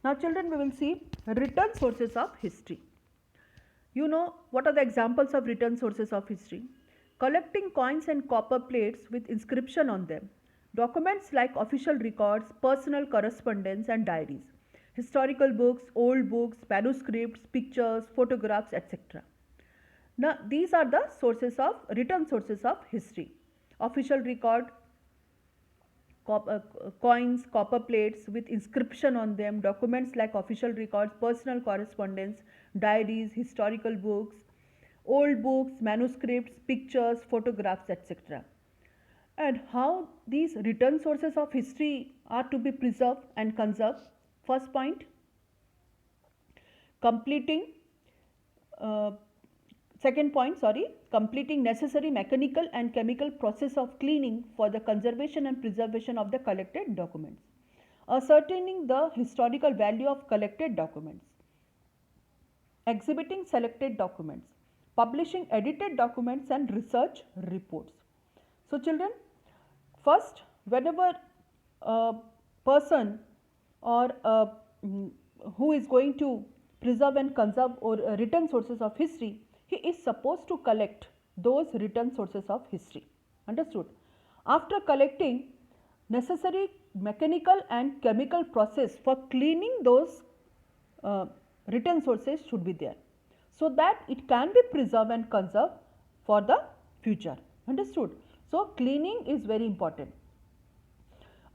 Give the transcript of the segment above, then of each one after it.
Now children, we will see written sources of history. You know what are the examples of written sources of history? Collecting coins and copper plates with inscription on them. Documents like official records, personal correspondence and diaries. Historical books, old books, manuscripts, pictures, photographs, etc. Now these are the sources of written sources of history. Official record, coins, copper plates with inscription on them, documents like official records, personal correspondence, diaries, historical books, old books, manuscripts, pictures, photographs, etc. And how these written sources of history are to be preserved and conserved. First point, completing uh, second point, sorry, completing necessary mechanical and chemical process of cleaning for the conservation and preservation of the collected documents. Ascertaining the historical value of collected documents. Exhibiting selected documents. Publishing edited documents and research reports. So children, first, whenever a person or who is going to preserve and conserve or written sources of history, he is supposed to collect those written sources of history. Understood? After collecting, necessary mechanical and chemical process for cleaning those uh, written sources should be there, so that it can be preserved and conserved for the future. Understood? So cleaning is very important.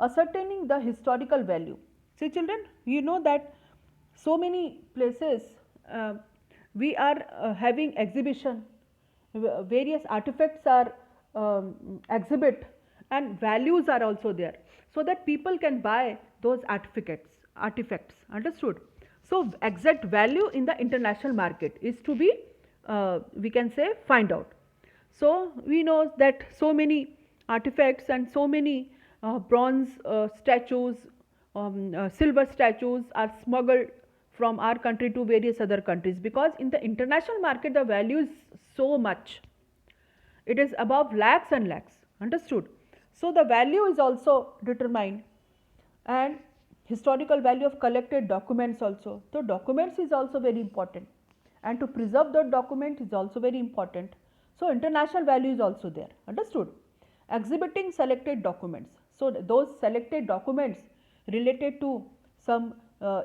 Ascertaining the historical value. See children, you know that so many places uh, we are having exhibition, various artifacts are exhibit, and values are also there, so that people can buy those artifacts. Understood? So exact value in the international market is to be we can say find out. So we know that so many artifacts and so many bronze statues, silver statues are smuggled from our country to various other countries, because in the international market the value is so much, it is above lakhs and lakhs. Understood? So the value is also determined, and historical value of collected documents also. So documents is also very important, and to preserve the document is also very important. So international value is also there. Understood? Exhibiting selected documents. So those selected documents related to some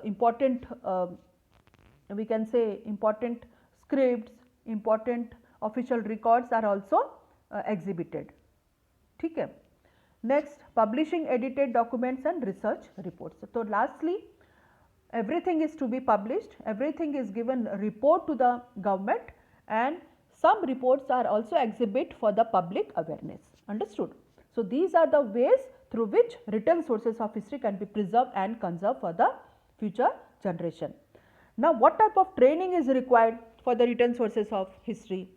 important we can say important scripts, important official records are also exhibited. ठीक है? Next, publishing edited documents and research reports. So lastly, everything is to be published, everything is given report to the government, and some reports are also exhibit for the public awareness. Understood? So these are the ways through which written sources of history can be preserved and conserved for the future generation. Now what type of training is required for the written sources of history?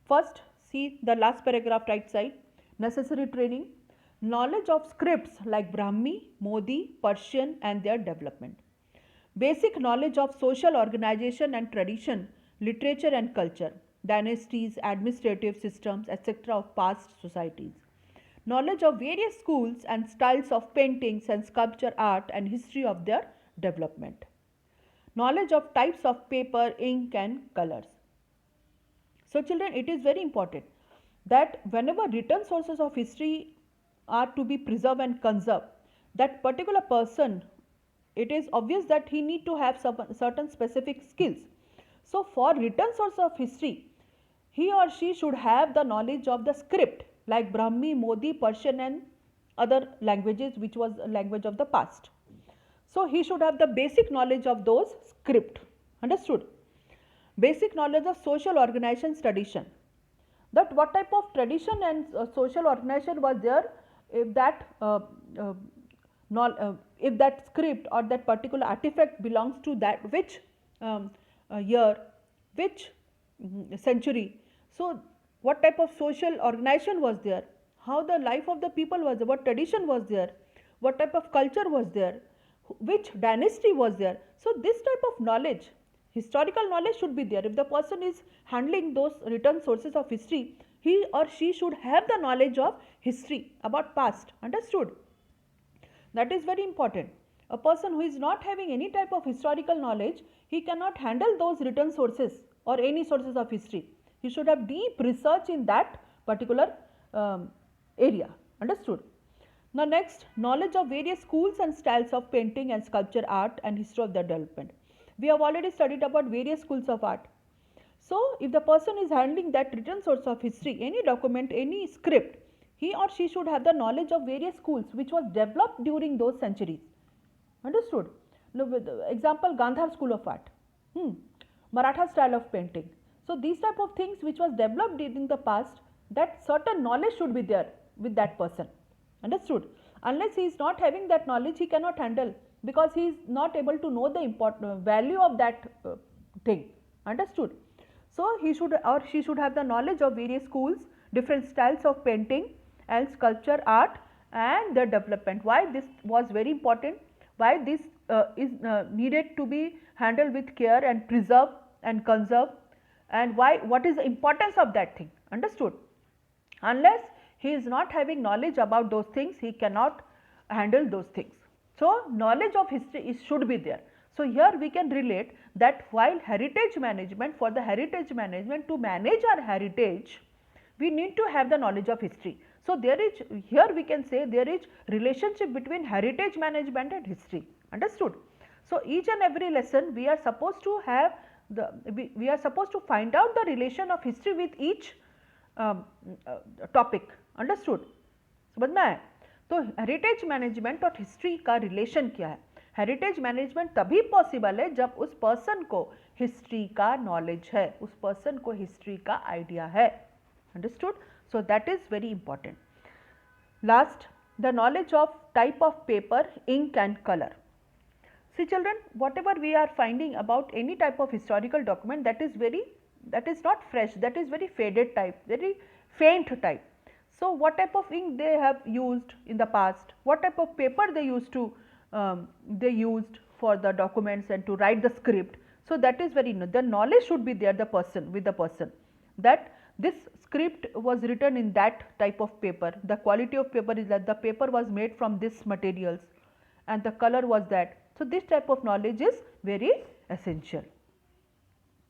First, see the last paragraph right side. Necessary training. Knowledge of scripts like Brahmi, Modi, Persian and their development. Basic knowledge of social organization and tradition, literature and culture, dynasties, administrative systems, etc. of past societies. Knowledge of various schools and styles of paintings and sculpture art and history of their development. Knowledge of types of paper, ink and colors. So children, it is very important that whenever written sources of history are to be preserved and conserved, that particular person, it is obvious that he need to have some certain specific skills. So for written source of history, he or she should have the knowledge of the script like Brahmi, Modi, Persian and other languages which was a language of the past. So he should have the basic knowledge of those script. Understood? Basic knowledge of social organization tradition, that what type of tradition and social organization was there, if that uh, if that script or that particular artifact belongs to that which year, which century. So what type of social organization was there, how the life of the people was there, what tradition was there, what type of culture was there, which dynasty was there. So this type of knowledge, historical knowledge should be there. If the person is handling those written sources of history, he or she should have the knowledge of history about past. Understood? That is very important. A person who is not having any type of historical knowledge, he cannot handle those written sources or any sources of history. He should have deep research in that particular area. Understood? Now next, knowledge of various schools and styles of painting and sculpture art and history of their development. We have already studied about various schools of art. So if the person is handling that written source of history, any document, any script, he or she should have the knowledge of various schools which was developed during those centuries. Understood? Now, with example, Gandhar school of art, Maratha style of painting. So these type of things which was developed during the past, that certain knowledge should be there with that person. Understood? Unless he is not having that knowledge, he cannot handle, because he is not able to know the important value of that thing. Understood? So he should or she should have the knowledge of various schools, different styles of painting and sculpture art and their development. Why this was very important? Why this is needed to be handled with care and preserve and conserve, and why, what is the importance of that thing. Understood? Unless he is not having knowledge about those things, he cannot handle those things. So knowledge of history should be there. So here we can relate that while heritage management, for the heritage management, to manage our heritage, we need to have the knowledge of history. So there is, here we can say there is relationship between heritage management and history. Understood? So each and every lesson we are supposed to have we are supposed to find out the relation of history with each topic. Understood? समझ में आया? तो heritage management और history का relation क्या है? Heritage management तभी possible है जब उस पर्सन को हिस्ट्री का नॉलेज है, उस पर्सन को हिस्ट्री का आइडिया है. Understood? So that is very important. Last, the knowledge of type of paper, ink and colour. See children, whatever we are finding about any type of historical document, that is not fresh, that is very faded type, very faint type. So what type of ink they have used in the past, what type of paper they used for the documents and to write the script. So that is very, the knowledge should be there, the person, with the person, that this script was written in that type of paper, the quality of paper is that the paper was made from this materials and the color was that. So this type of knowledge is very essential.